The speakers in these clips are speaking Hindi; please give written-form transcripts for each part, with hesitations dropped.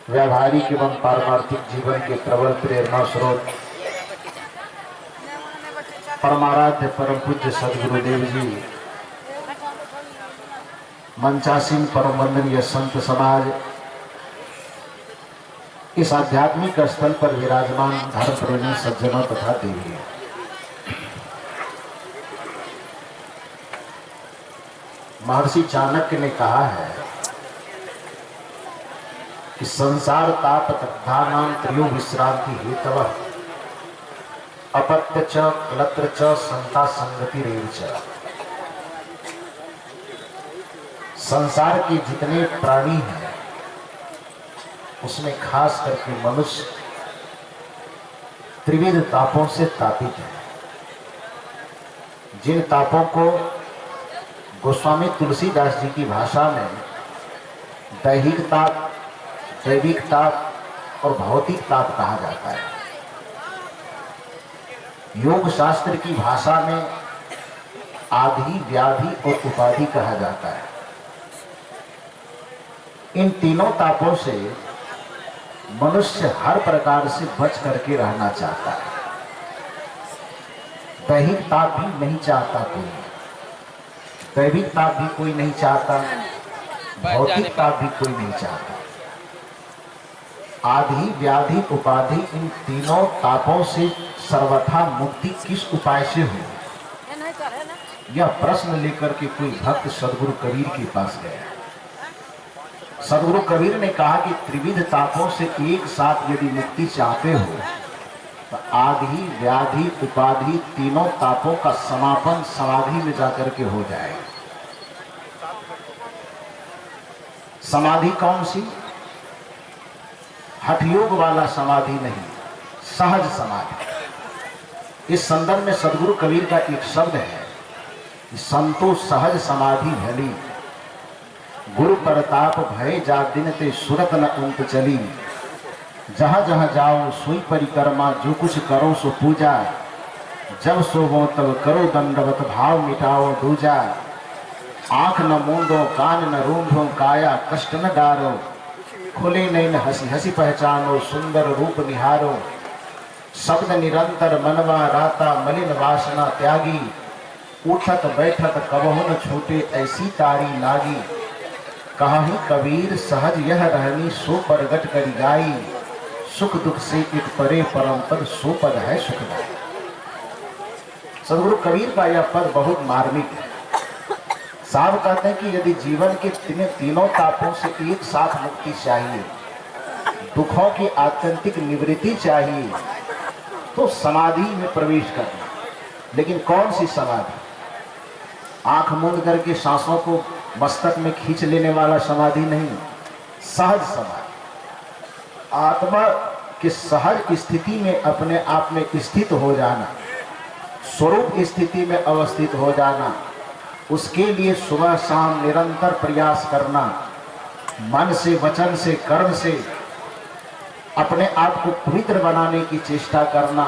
व्यावहारिक एवं पारमार्थिक जीवन के प्रबल प्रेरणा स्रोत परमाराध्य परम पूज्य सदगुरुदेव जी, मंचासीन परम वंदनीय संत समाज, इस आध्यात्मिक स्थल पर विराजमान धर्म प्रेमी सज्जनों तथा देवी, महर्षि चाणक्य ने कहा है कि संसार ताप तद्धानां त्रयो विश्रांति हेतवः अपत्य च क्लत्र च संता संगति रेव च। संसार के जितने प्राणी हैं उसमें खास करके मनुष्य त्रिविध तापों से तापित है। जिन तापों को गोस्वामी तुलसीदास जी की भाषा में दैहिक ताप, दैविक ताप और भौतिक ताप कहा जाता है, योग शास्त्र की भाषा में आधि, व्याधि और उपाधि कहा जाता है। इन तीनों तापों से मनुष्य हर प्रकार से बच करके रहना चाहता है। दैहिक ताप भी नहीं चाहता कोई, दैविक ताप भी कोई नहीं चाहता, भौतिक ताप भी कोई नहीं चाहता। आधि, व्याधि, उपाधि, इन तीनों तापों से सर्वथा मुक्ति किस उपाय से हो, यह प्रश्न लेकर के कोई भक्त सदगुरु कबीर के पास गया। सदगुरु कबीर ने कहा कि त्रिविध तापों से एक साथ यदि मुक्ति चाहते हो तो आधि, व्याधि, उपाधि, तीनों तापों का समापन समाधि में जाकर के हो जाए। समाधि कौन सी? हठयोग वाला समाधि नहीं, सहज समाधि। इस संदर्भ में सदगुरु कबीर का एक शब्द है कि संतो सहज समाधि भली, गुरु प्रताप भय जा दिन ते सुरत न अंत चली। जहाँ जहाँ जाओ सोई परिक्रमा, जो कुछ करो सो पूजा, जब सोवो तब करो दंडवत, भाव मिटाओ दूजा। आंख न मूंदो, कान न रूंधो, काया कष्ट न डारो, खुले नैन हंसी हंसी पहचानो, सुंदर रूप निहारो। शब्द निरंतर मनवा राता, मलिन वासना त्यागी। उठत बैठत कबहु न छूटे, ऐसी तारी लागी। कहाही कबीर सहज यह रहनी, सो प्रगट करी गाई। सुख दुख से एक परे परम पद, सो पद है सुखदाई। सदगुरु कबीर का यह पद बहुत मार्मिक है। साहब कहते हैं कि यदि जीवन के तीनों तापों से एक साथ मुक्ति चाहिए, दुखों की आत्यंतिक निवृत्ति चाहिए, तो समाधि में प्रवेश करना। लेकिन कौन सी समाधि? आंख मूंद करके सांसों को मस्तक में खींच लेने वाला समाधि नहीं, सहज समाधि। आत्मा के सहज स्थिति में अपने आप में स्थित हो जाना, स्वरूप स्थिति में अवस्थित हो जाना, उसके लिए सुबह शाम निरंतर प्रयास करना, मन से, वचन से, कर्म से अपने आप को पवित्र बनाने की चेष्टा करना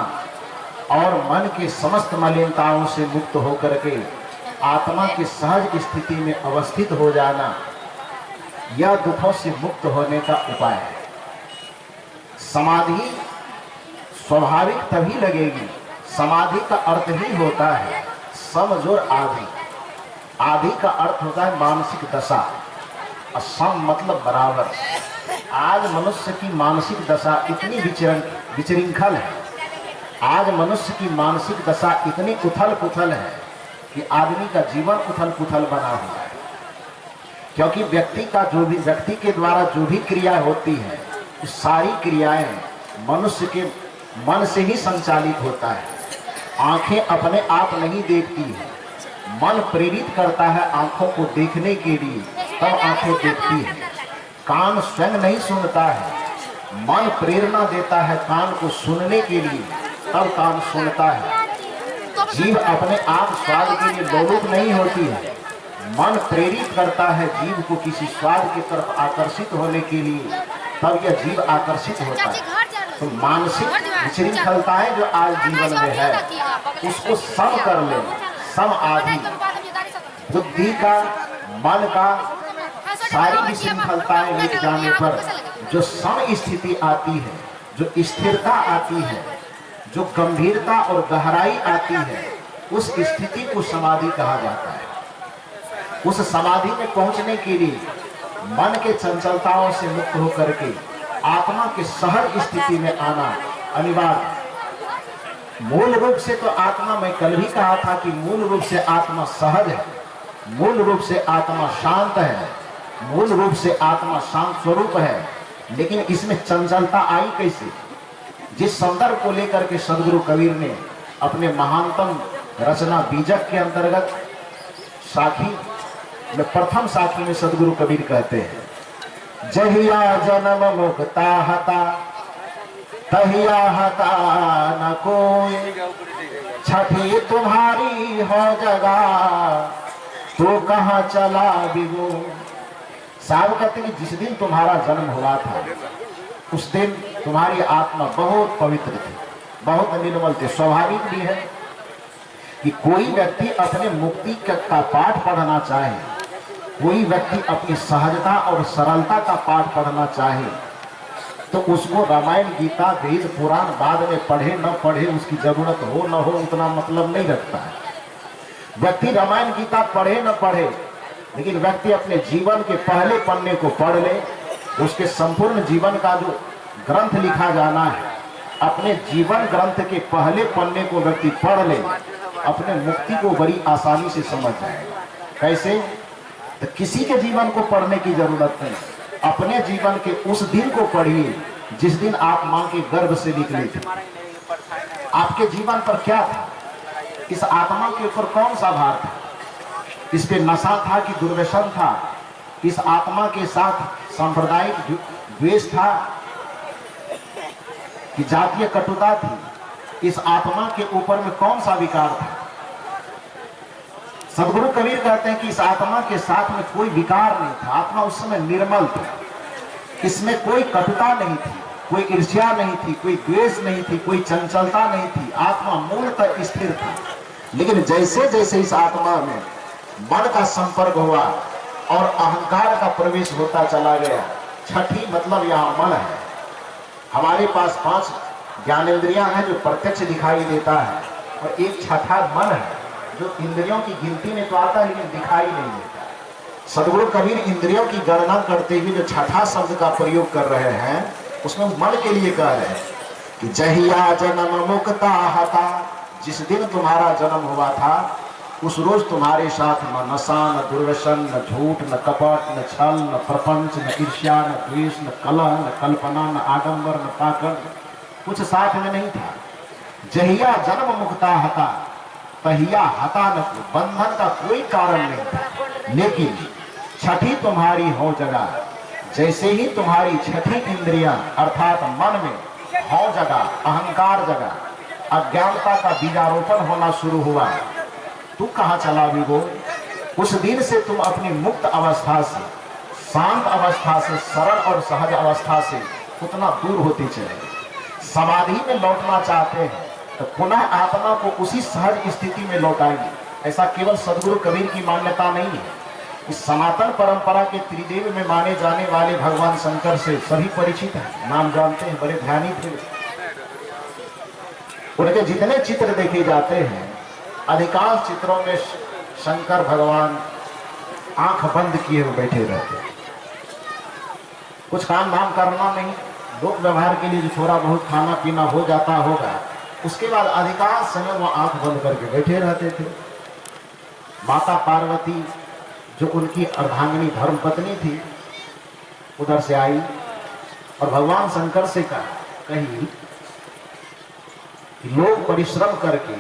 और मन के समस्त मलिनताओं से मुक्त होकर के आत्मा की सहज स्थिति में अवस्थित हो जाना, यह दुखों से मुक्त होने का उपाय है। समाधि स्वाभाविक तभी लगेगी। समाधि का अर्थ ही होता है सम जोर आधि। आधि का अर्थ होता है मानसिक दशा, और सम मतलब बराबर। आज मनुष्य की मानसिक दशा इतनी विचृंखल है, आज मनुष्य की मानसिक दशा इतनी उथल पुथल है कि आदमी का जीवन उथल पुथल बना हुआ है। क्योंकि व्यक्ति के द्वारा जो भी क्रिया होती है, सारी क्रियाएं मनुष्य के मन से ही संचालित होता है। आंखें अपने आप नहीं देखती है, मन प्रेरित करता है आंखों को देखने के लिए, तब आंखें देखती है। कान स्वयं नहीं सुनता है, मन प्रेरणा देता है कान को सुनने के लिए, तब कान सुनता है। जीभ अपने आप स्वाद के लिए लोलुप नहीं होती है, मन प्रेरित करता है जीभ को किसी स्वाद की तरफ आकर्षित होने के लिए, तब यह जीभ आकर्षित होता है। तो मानसिक विचृंखलताएं जो आज जीवन में है, उसको सम कर ले, सम आदि। बुद्धि का, मन का सारी विशृंखलताएं मिट जाने पर जो सम स्थिति आती है, जो स्थिरता आती है, जो गंभीरता और गहराई आती है, उस स्थिति को समाधि कहा जाता है। उस समाधि में पहुंचने के लिए मन के चंचलताओं से मुक्त होकर के आत्मा के सहज स्थिति में आना अनिवार्य। मूल रूप से तो आत्मा, मैं कल भी कहा था कि मूल रूप से आत्मा सहज है, मूल रूप से आत्मा शांत है, मूल रूप से आत्मा शांत स्वरूप है। लेकिन इसमें चंचलता आई कैसे? जिस संदर्भ को लेकर के सदगुरु कबीर ने अपने महानतम रचना बीजक के अंतर्गत साखी में, प्रथम साखी में सदगुरु कबीर कहते हैं, जहिया जन्म मुक्ता हता तहिया हता न कोई, छठी तुम्हारी हो जगा तो कहाँ चला विभो। साहब कहते कि जिस दिन तुम्हारा जन्म हुआ था उस दिन तुम्हारी आत्मा बहुत पवित्र थी, बहुत निर्मल थी। स्वाभाविक भी है कि कोई व्यक्ति अपने मुक्ति का पाठ पढ़ना चाहे, कोई व्यक्ति अपनी सहजता और सरलता का पाठ पढ़ना चाहे, तो उसको रामायण गीता वेद पुराण बाद में पढ़े न पढ़े उसकी जरूरत हो न हो उतना मतलब नहीं रखता है। व्यक्ति रामायण गीता पढ़े न पढ़े, लेकिन व्यक्ति अपने जीवन के पहले पन्ने को पढ़ ले, उसके संपूर्ण जीवन का जो ग्रंथ लिखा जाना है, अपने जीवन ग्रंथ के पहले पन्ने को व्यक्ति पढ़ ले, अपने मुक्ति को बड़ी आसानी से समझ जाएगा। कैसे? तो किसी के जीवन को पढ़ने की जरूरत नहीं, अपने जीवन के उस दिन को पढ़िए जिस दिन आप मां के गर्भ से निकले थे। आपके जीवन पर क्या था? इस आत्मा के ऊपर कौन सा भार था? इस पे नशा था कि दुर्व्यसन था? इस आत्मा के साथ सांप्रदायिक द्वेष था कि जातीय कटुता थी? इस आत्मा के ऊपर में कौन सा विकार था? सदगुरु कबीर कहते हैं कि इस आत्मा के साथ में कोई विकार नहीं था, आत्मा उस समय निर्मल थी, इसमें कोई कटुता नहीं थी, कोई ईर्ष्या नहीं थी, कोई द्वेष नहीं थी, कोई चंचलता नहीं थी, आत्मा मूलतः स्थिर थी। लेकिन जैसे जैसे इस आत्मा में मन का संपर्क हुआ और अहंकार का प्रवेश होता चला गया, छठी मतलब यहाँ मन है। हमारे पास 5 ज्ञानेंद्रियां हैं जो प्रत्यक्ष दिखाई देता है, और एक छठा मन है जो इंद्रियों की गिनती में तो आता है लेकिन दिखाई नहीं देता। सदगुरु कबीर इंद्रियों की गणना करते हुए जो छठा शब्द का प्रयोग कर रहे हैं, उसमें मन के लिए कह रहे हैं कि जहिया जन्म मुक्ता हता, जिस दिन तुम्हारा जन्म हुआ था उस रोज तुम्हारे साथ न नशा, न दुर्व्यसन, न झूठ, न कपट, न छल, न प्रपंच, न ईर्ष्या, न द्वेष, न कलह, न कल्पना, न आडंबर, न पाखंड, कुछ साथ में नहीं था। जहिया जन्म मुक्ता हता तहिया हता न, बंधन का कोई कारण नहीं था। लेकिन छठी तुम्हारी हो जगह, जैसे ही तुम्हारी छठी इंद्रियां अर्थात मन में हो जगह, अहंकार जगह, अज्ञानता का बीजारोपण होना शुरू हुआ, तू कहाँ चला विभो? उस दिन से तुम अपनी मुक्त अवस्था से, शांत अवस्था से, सरल और सहज अवस्था से उतना दूर होते चले। समाधि में लौटना चाहते हैं तो पुनः आत्मा को उसी सहज स्थिति में लौटाएंगे। ऐसा केवल सदगुरु कबीर की मान्यता नहीं है, इस सनातन परंपरा के त्रिदेव में माने जाने वाले भगवान शंकर से सभी परिचित हैं, नाम जानते हैं, बड़े ध्यानी थे। उनके जितने चित्र देखे जाते हैं, अधिकांश चित्रों में शंकर भगवान आंख बंद किए हुए बैठे रहते, कुछ काम धाम करना नहीं, लोक व्यवहार के लिए जो थोड़ा बहुत खाना पीना हो जाता होगा, उसके बाद अधिकांश समय वो आंख बंद करके बैठे रहते थे। माता पार्वती जो उनकी अर्धांगिनी धर्मपत्नी थी, उधर से आई और भगवान शंकर से कही कि लोग परिश्रम करके,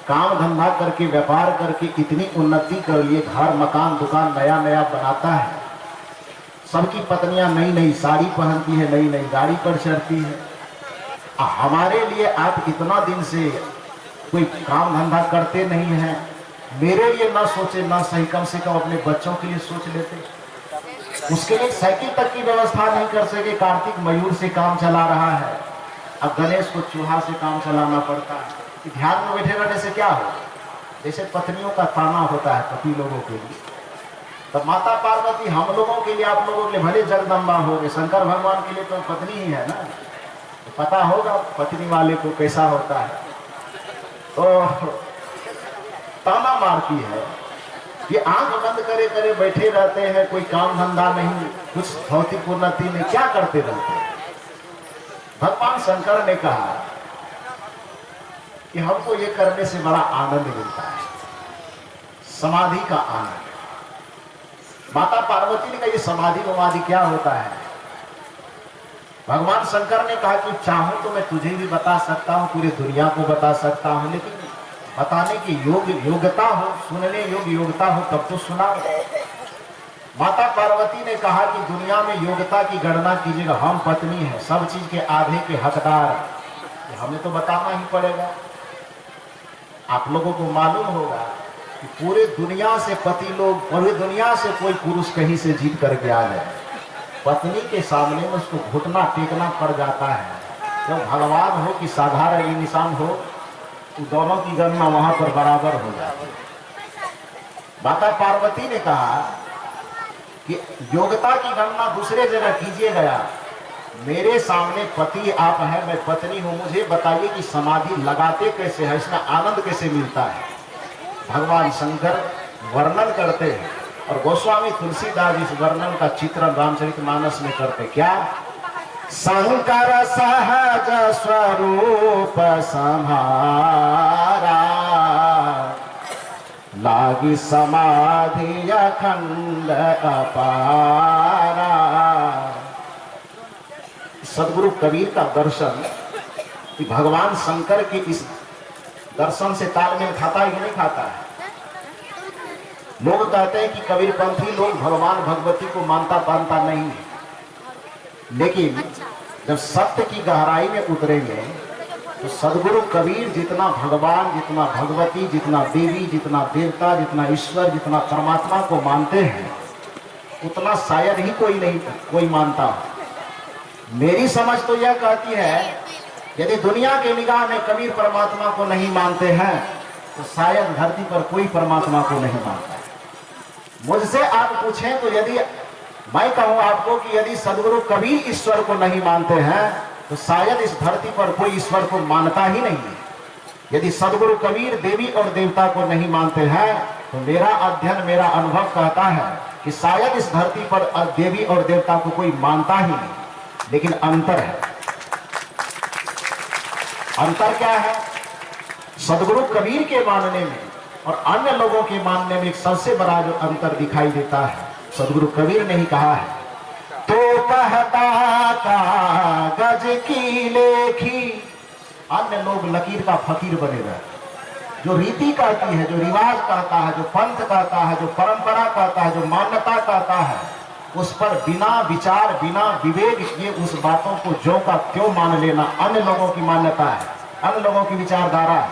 काम धंधा करके, व्यापार करके इतनी उन्नति कर लिए, घर मकान दुकान नया नया बनाता है, सबकी पत्नियां नई नई साड़ी पहनती है, नई नई गाड़ी पर चढ़ती है, हमारे लिए आप इतना दिन से कोई काम धंधा करते नहीं हैं, मेरे लिए ना सोचे ना सही, कम से कम अपने बच्चों के लिए सोच लेते। उसके लिए साइकिल तक की व्यवस्था नहीं कर सके, कार्तिक मयूर से काम चला रहा है, अब गणेश को चूहा से काम चलाना पड़ता है। ध्यान में बैठे रहने से क्या हो? जैसे पत्नियों का ताना होता है पति लोगों के लिए, तो माता पार्वती हम लोगों के लिए, आप लोगों के लिए भले जगदम्बा हो गए, शंकर भगवान के लिए तो पत्नी ही है ना, तो पता होगा पत्नी वाले को कैसा होता है। तो ताना मारती है, ये आंख बंद करे करे बैठे रहते हैं, कोई काम धंधा नहीं, कुछ भौतिक उन्नति नहीं, क्या करते रहते हैं। भगवान शंकर ने कहा कि हमको ये करने से बड़ा आनंद मिलता है, समाधि का आनंद। माता पार्वती ने कहा ये समाधि उमाधि क्या होता है। भगवान शंकर ने कहा कि चाहूं तो मैं तुझे भी बता सकता हूं, पूरी दुनिया को बता सकता हूं, लेकिन बताने की योग्यता हो, सुनने योग्यता हो तब तो सुना। माता पार्वती ने कहा कि दुनिया में योग्यता की गणना कीजिएगा, हम पत्नी हैं, सब चीज के आधे के हकदार, हमें तो बताना ही पड़ेगा। आप लोगों को मालूम होगा कि पूरे दुनिया से पति लोग, पूरी दुनिया से कोई पुरुष कहीं से जीत करके आ जाए, पत्नी के सामने में उसको घुटना टेकना पड़ जाता है। जब भगवान हो कि साधारण इंसान हो, तो दोनों की गणना वहां पर बराबर हो जाती है। माता पार्वती ने कहा कि योग्यता की गणना दूसरे जगह कीजिएगा, मेरे सामने पति आप हैं, मैं पत्नी हूं, मुझे बताइए कि समाधि लगाते कैसे है, इसमें आनंद कैसे मिलता है। भगवान शंकर वर्णन करते हैं और गोस्वामी तुलसीदास इस वर्णन का चित्रण रामचरितमानस में करते। क्या? शंकर सहज स्वरूप सम्हारा, लागी समाधि अखंड अपारा। सदगुरु कबीर का दर्शन, कि भगवान शंकर के इस दर्शन से तालमेल खाता है कि नहीं खाता है। लोग कहते हैं कि कबीरपंथी लोग भगवान भगवती को मानता पानता नहीं है, लेकिन जब सत्य की गहराई में उतरेंगे तो सदगुरु कबीर जितना भगवान, जितना भगवती, जितना देवी, जितना देवता, जितना ईश्वर, जितना परमात्मा को मानते हैं, उतना शायद ही कोई मानता हो। मेरी समझ तो यह कहती है, यदि दुनिया के निगाह में कबीर परमात्मा को नहीं मानते हैं तो शायद धरती पर कोई परमात्मा को नहीं मानता है। मुझसे आप पूछें तो यदि मैं कहूं आपको कि यदि सदगुरु कबीर ईश्वर को नहीं मानते हैं तो शायद इस धरती पर कोई ईश्वर को मानता ही नहीं है। यदि सदगुरु कबीर देवी और देवता को नहीं मानते हैं तो मेरा अध्ययन, मेरा अनुभव कहता है कि शायद इस धरती पर देवी और देवता को कोई मानता ही नहीं। लेकिन अंतर है। अंतर क्या है? सदगुरु कबीर के मानने में और अन्य लोगों के मानने में एक सबसे बड़ा जो अंतर दिखाई देता है, सदगुरु कबीर ने ही कहा है, तो कहता कागज की लेखी। अन्य लोग लकीर का फकीर बने रहे, जो रीति कहती है, जो रिवाज कहता है, जो पंथ कहता है, जो परंपरा कहता है, जो मान्यता कहता है, उस पर बिना विचार, बिना विवेक किए उस बातों को जो का क्यों मान लेना अन्य लोगों की मान्यता है, अन्य लोगों की विचारधारा है।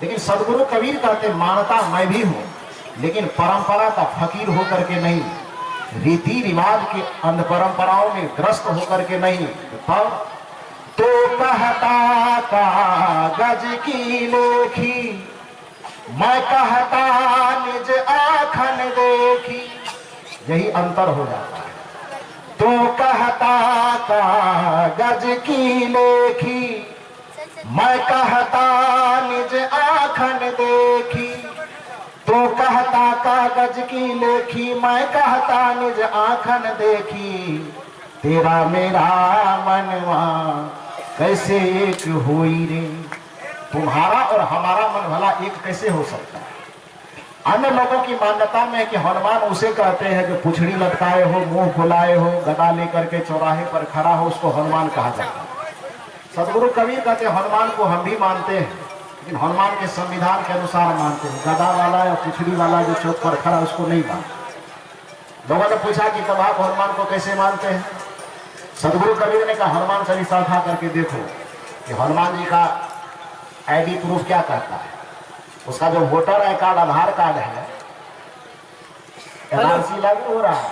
लेकिन सदगुरु कबीर कहते मानता मैं भी हूं, लेकिन परंपरा का फकीर होकर के नहीं, रीति रिवाज के अंध परंपराओं में ग्रस्त होकर के नहीं। तो कहता कागज की लेखी, मैं कहता निज आँखन देखी। यही अंतर हो जाता है। तो कहता कागज की लेखी, मैं कहता निज आँखन देखी। तो कहता कागज की लेखी, मैं कहता निज आँखन देखी। तेरा मेरा मनवा कैसे एक होई रे। तुम्हारा और हमारा मन भला एक कैसे हो सकता है? अन्य लोगों की मान्यता में है कि हनुमान उसे कहते हैं जो पुछड़ी लटकाए हो, मुंह फुलाए हो, गदा लेकर के चौराहे पर खड़ा हो, उसको हनुमान कहा जाता है। सदगुरु कबीर कहते हैं हनुमान को हम भी मानते हैं, लेकिन हनुमान के संविधान के अनुसार मानते हैं। गदा वाला या पुछड़ी वाला जो चौक पर खड़ा उसको नहीं मानते। लोगों ने पूछा कि तब आप हनुमान को कैसे मानते हैं? सदगुरु कबीर ने कहा हनुमान चालीसा उठा करके देखो कि हनुमान जी का आईडी प्रूफ क्या कहता है। उसका जो voter I card, Aadhaar card है, एनआरसी लागू हो रहा है।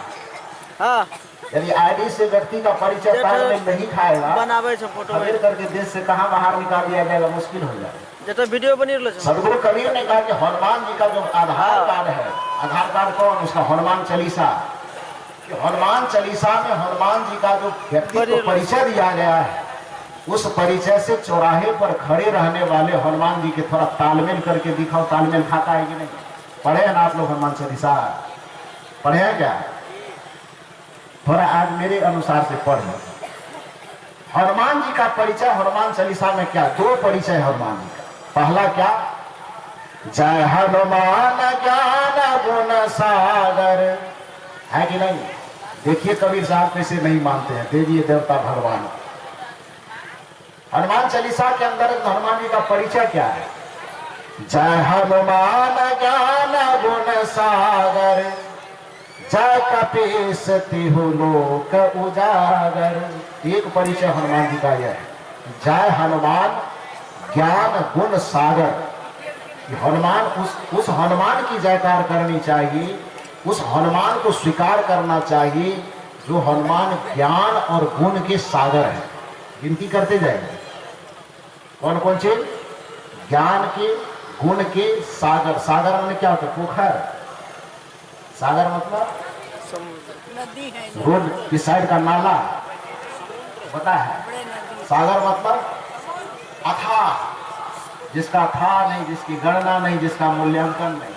हाँ। यदि आईडी से व्यक्ति का परिचय कार्ड में नहीं खाएगा, खबीर करके देश से कहाँ बाहर निकाल दिया जाएगा, मुश्किल हो जाएगा। वीडियो बनी। सदगुरु कबीर ने कहा कि हनुमान जी का जो आधार कार्ड है आधार कार्ड कौन? उसका हनुमान चालीसा। हनुमान चालीसा में हनुमान जी का जो व्यक्ति को परिचय दिया गया है, उस परिचय से चौराहे पर खड़े रहने वाले हनुमान जी के थोड़ा तालमेल करके दिखाओ। तालमेल खाता है कि नहीं? पढ़े हैं ना आप लोग हनुमान चालीसा? पढ़े हैं क्या? थोड़ा आज मेरे अनुसार से पढ़ लो। हनुमान जी का परिचय हनुमान चालीसा में क्या? दो परिचय हनुमान जी का। पहला क्या? जय हनुमान ज्ञान गुण सागर, है कि नहीं? देखिए कबीर साहब कैसे नहीं मानते हैं, देवी देवता भगवान। हनुमान चालीसा के अंदर हनुमान जी का परिचय क्या है? जय हनुमान ज्ञान गुण सागर, जय कपीस तिहु लोक उजागर। एक परिचय हनुमान जी का यह है, जय हनुमान ज्ञान गुण सागर। हनुमान उस हनुमान की जयकार करनी चाहिए, उस हनुमान को स्वीकार करना चाहिए जो हनुमान ज्ञान और गुण के सागर है। गिनती करते जाएंगे कौन कौन चीज? ज्ञान के, गुण के सागर। सागर में क्या होता है? पोखर। सागर मतलब नदी है, रोड की साइड का नाला, पता है? सागर मतलब अथाह, जिसका था नहीं, जिसकी गणना नहीं, जिसका मूल्यांकन नहीं।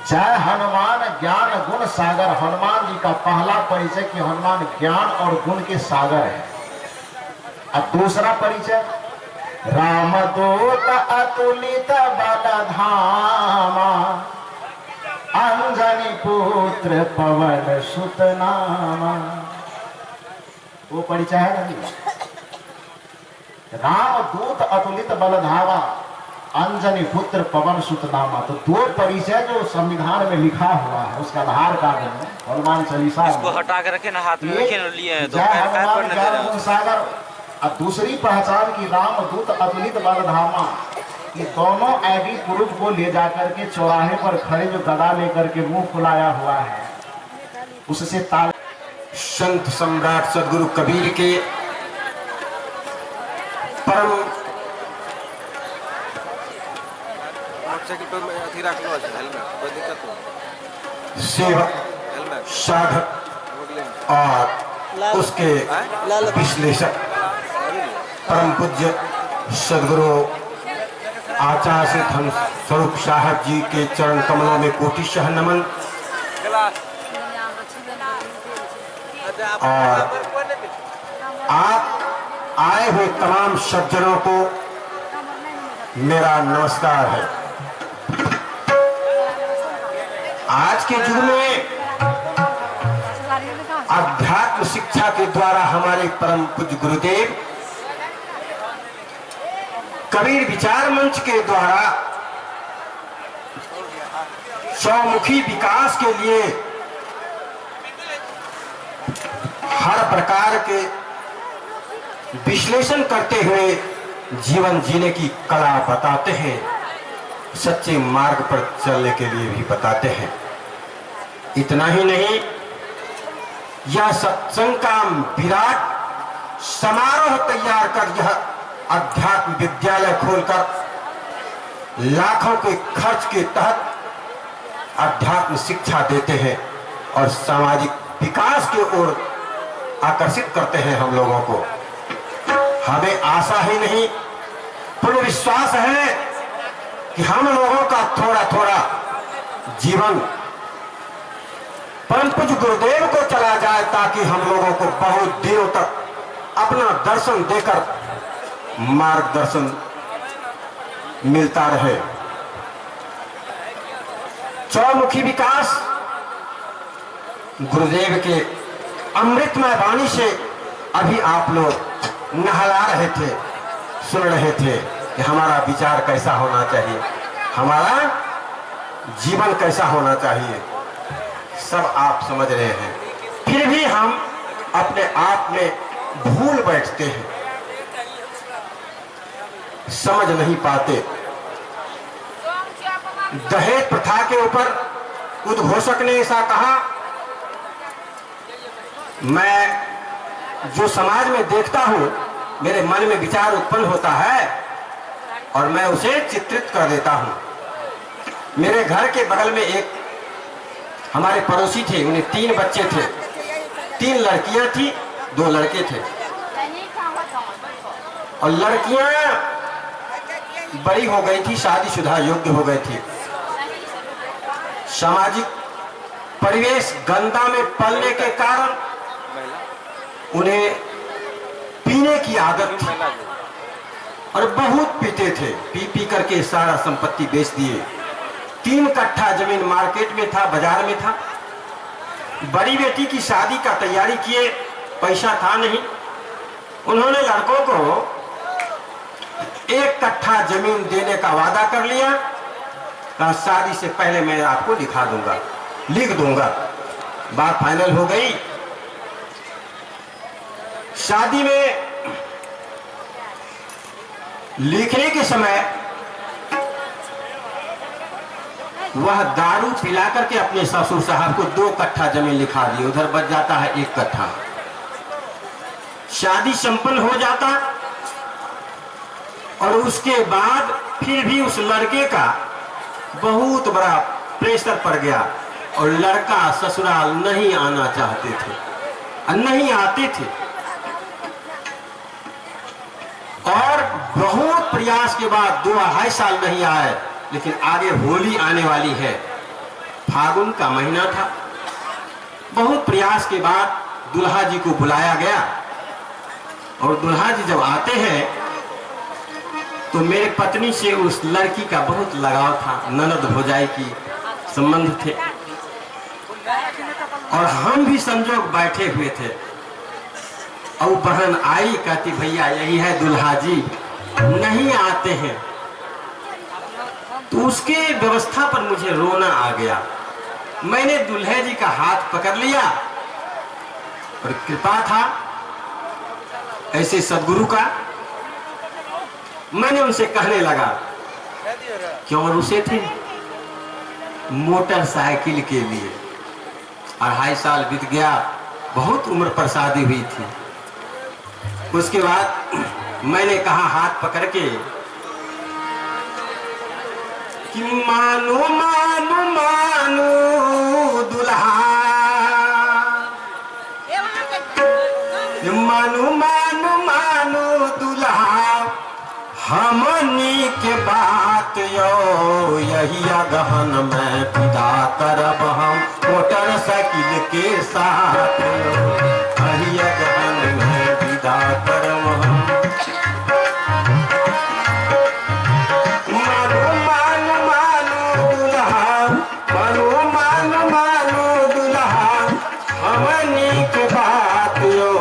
जय हनुमान ज्ञान गुण सागर। हनुमान जी का पहला परिचय कि हनुमान ज्ञान और गुण के सागर है। अब दूसरा परिचय, रामदूत अतुलित बल धामा, अंजनी पुत्र पवन सुत नामा। वो परिचय है ना? रामदूत अतुलित बल धामा, अंजनी पुत्र पवन सुत नामा। तो दो परिचय जो संविधान में लिखा हुआ है, उसका आधार कार्ड में हनुमान चालीसा इसको हटा के रखे ना, हाथ में रखे लिए हैं तो हनुमान ज्ञान गुण सागर। और दूसरी पहचान की रामदूत अतुलित बल धामा। ये दोनों ऐडी पुरुष को ले जाकर के चौराहे पर खड़े जो गदा लेकर के मुंह फुलाया हुआ है, उससे ताल। संत सम्राट सदगुरु कबीर के परम सेवक, साधक और उसके विश्लेषक परम पूज्य सदगुरु आचार्य सिद्ध धर्म स्वरूप साहब जी के चरण कमलों में कोटिशः नमन। और आप आए हुए तमाम सज्जनों को मेरा नमस्कार है। आज के युग में अध्यात्म शिक्षा के द्वारा हमारे परम पूज्य गुरुदेव कबीर विचार मंच के द्वारा चौमुखी विकास के लिए हर प्रकार के विश्लेषण करते हुए जीवन जीने की कला बताते हैं, सच्चे मार्ग पर चलने के लिए भी बताते हैं। इतना ही नहीं, यह सत्संग का विराट समारोह तैयार कर यह अध्यात्म विद्यालय खोलकर लाखों के खर्च के तहत अध्यात्म शिक्षा देते हैं और सामाजिक विकास की ओर आकर्षित करते हैं हम लोगों को। हमें आशा ही नहीं, पूर्ण विश्वास है कि हम लोगों का थोड़ा थोड़ा जीवन परम पूज्य गुरुदेव को चला जाए, ताकि हम लोगों को बहुत दिनों तक अपना दर्शन देकर मार्गदर्शन मिलता रहे। चौमुखी विकास गुरुदेव के अमृतमय वाणी से अभी आप लोग नहला रहे थे, सुन रहे थे कि हमारा विचार कैसा होना चाहिए, हमारा जीवन कैसा होना चाहिए, सब आप समझ रहे हैं। फिर भी हम अपने आप में भूल बैठते हैं, समझ नहीं पाते। दहेज प्रथा के ऊपर उद्घोषक ने ऐसा कहा, मैं जो समाज में देखता हूं मेरे मन में विचार उत्पन्न होता है और मैं उसे चित्रित कर देता हूं। मेरे घर के बगल में एक हमारे पड़ोसी थे, उन्हें 3 बच्चे थे, 3 लड़कियां थी, 2 लड़के थे। और लड़कियां बड़ी हो गई थी, शादीशुदा योग्य हो गई थी। सामाजिक परिवेश गंदा में पलने के कारण उन्हें पीने की आदत थी और बहुत पीते थे। पी पी करके सारा संपत्ति बेच दिए। 3 कट्ठा जमीन मार्केट में था, बाजार में था। बड़ी बेटी की शादी का तैयारी किए, पैसा था नहीं। उन्होंने लड़कों को 1 कट्ठा जमीन देने का वादा कर लिया। कहा शादी से पहले मैं आपको लिख दूंगा। बात फाइनल हो गई। शादी में लिखने के समय वह दारू पिला करके अपने ससुर साहब को 2 कट्ठा जमीन लिखा दी। उधर बच जाता है 1 कट्ठा। शादी संपन्न हो जाता और उसके बाद फिर भी उस लड़के का बहुत बड़ा प्रेशर पड़ गया और लड़का ससुराल नहीं आना चाहते थे और नहीं आते थे। और बहुत प्रयास के बाद 2-2.5 साल नहीं आए। लेकिन आगे होली आने वाली है, फागुन का महीना था। बहुत प्रयास के बाद दुल्हा जी को बुलाया गया और दुल्हा जी जब आते हैं तो मेरे पत्नी से उस लड़की का बहुत लगाव था, ननद भौजाई की संबंध थे। और हम भी संजोग बैठे हुए थे और बहन आई, कहती भैया यही है दुल्हा जी, नहीं आते हैं। तो उसके व्यवस्था पर मुझे रोना आ गया। मैंने दुल्हे जी का हाथ पकड़ लिया और कृपा था ऐसे सदगुरु का। मैंने उनसे कहने लगा, क्यों रुसे थे? मोटरसाइकिल के लिए 2.5 साल बीत गया, बहुत उम्र पर शादी हुई थी। उसके बाद मैंने कहा हाथ पकड़ के कि मानो मानो मानो दुल्हा, मानो मानो मानो दुल्हा, हमनी के बात यो यही गहन में विदा करब हम मोटरसाइकिल के साथ। यही गहन में विदा करब हम। मानो मानो मानो दुल्हा, मानो मानो मानो दुल्हा, हमनी के बात यो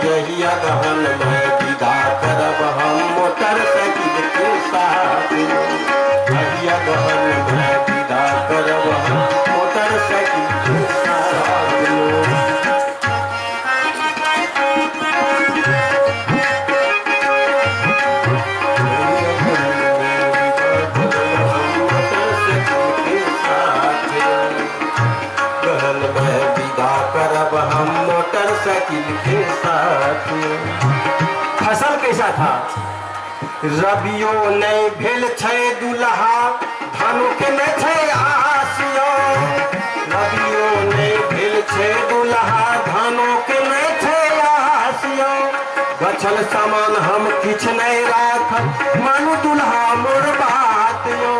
यही गहन में विदा करब हम मोटरसाइकिल के साथ। भैया गहन में विदा करब हम मोटरसाइकिल के साथ। गहन में विदा करब हम मोटरसाइकिल के साथ। फसल कैसा था? रबियो नहीं भेल छै दुल्हा, धानु के नहीं छै आसियो। रबियो नहीं भेल छै दुल्हा, धानु के नहीं छै आसियो। बचल सामान हम किछ नहीं राखब, मानु दुल्हा मोर बात यो।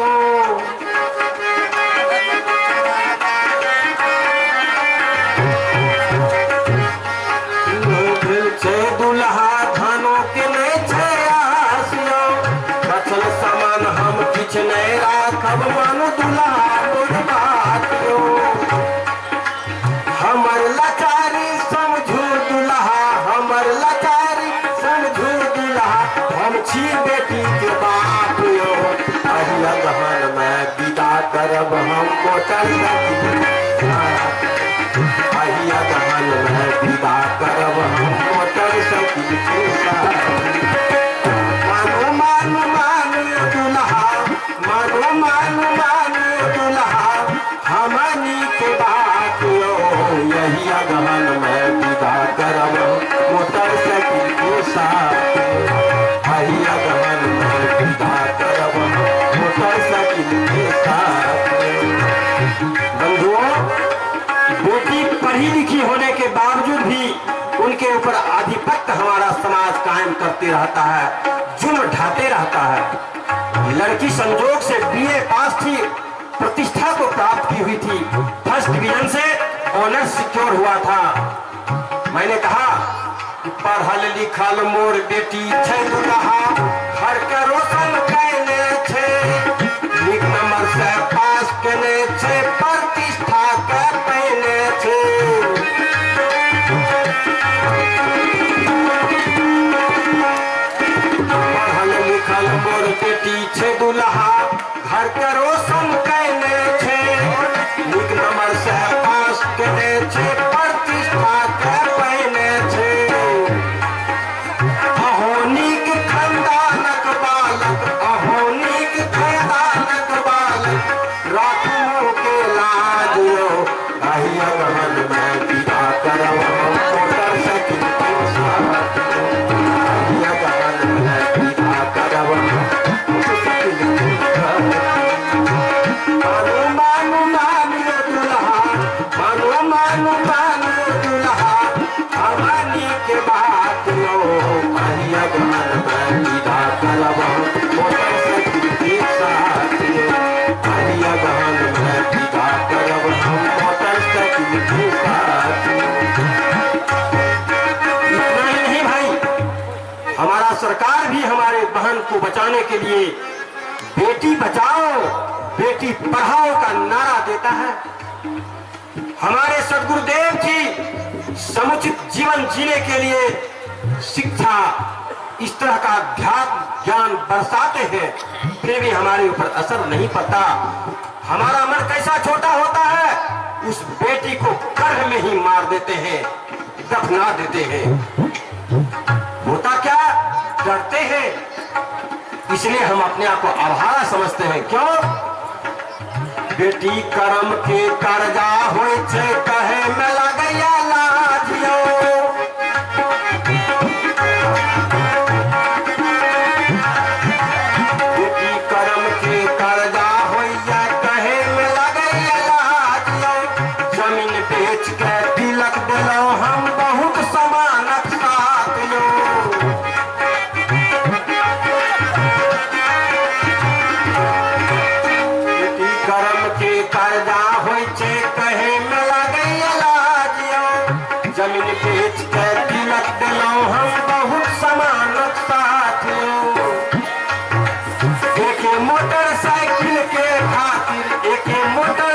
भेल छै दुल्हा, धानु के नहीं छै आसियो। बचल सामान हम किछ नहीं राखब, मानु दुल्हा मोर बात यो। हमर लाचारी समझू दुल्हा, हमर लाचारी समझू दुल्हा, हम छी बेटी के बाप यो। अहिया गहन में विदा करब हम मोटरसाइकिल के साथ। अहिया गहन में विदा करब हम मोटरसाइकिल के साथ। मानो मानो मानो दुल्हा, मानो मानो मानो दुल्हा, हमनी के बात यो यही गहन में विदा करब मोटरसाइकिल के साथ। अहिया गहन में विदा करब मोटरसाइकिल के साथ। बंधुओं, करते रहता है, जुल्म ढाते रहता है। लड़की संजोग से बीए पास थी, प्रतिष्ठा को प्राप्त की हुई थी, फर्स्ट डिवीजन से ऑनर्स सिक्योर हुआ था। मैंने कहा कि पढ़ल लिखल मोर बेटी छै दुल्हा, हर के रोशन कैने छै, नीक नंबर से पास केने छै, प्रतिष्ठा के पहिने छै। पढ़ल लिखल मोर बेटी छै दुल्हा, घर के रोशन कैने छै, नीक नंबर से पास केने छै, प्रतिष्ठा के पहिने छै। अहो नीक खानदानक बालक, अहो नीक खानदानक बालक, राखू के लाज यो, आही अगहन में विदा करब हम मोटरसाइकिल के साथ, आही अगहन में विदा करब हम मोटरसाइकिल के साथ। मानो मानो मानो दुल्हा, मानो मानो मानो दुल्हा, हमानी के बात लो, आही अगहन में विदा करब हम मोटरसाइकिल के साथ, आही अगहन में विदा करब हम मोटरसाइकिल के साथ। इतना ही नहीं भाई, हमारा सरकार भी हमारे बहन को बचाने के लिए बेटी बचाओ बेटी पढ़ाओ का नारा देता है। हमारे सदगुरुदेव जी समुचित जीवन जीने के लिए शिक्षा इस तरह का ज्ञान बरसाते हैं, फिर भी हमारे ऊपर असर नहीं पड़ता। हमारा मन कैसा छोटा होता है, उस बेटी को गर्भ में ही मार देते हैं, दफना देते हैं। होता क्या, डरते हैं, इसलिए हम अपने आप को अभागा समझते हैं। क्यों? बेटी कर्म के कर्जा होय छै, कहे में लगैया लाज यो। बेटी कर्म के कर्जा होइया, कहे में लगैया लाज यो। जमीन बेच के तिलक देलौं हम बहुत समानक साथ यो। कर्जा होय छै, कहे में लगैया लाज यो। जमीन बेच के तिलक देलौं हम बहुत समानक साथ यो। एके मोटरसाइकिल के खातिर, एके मोटर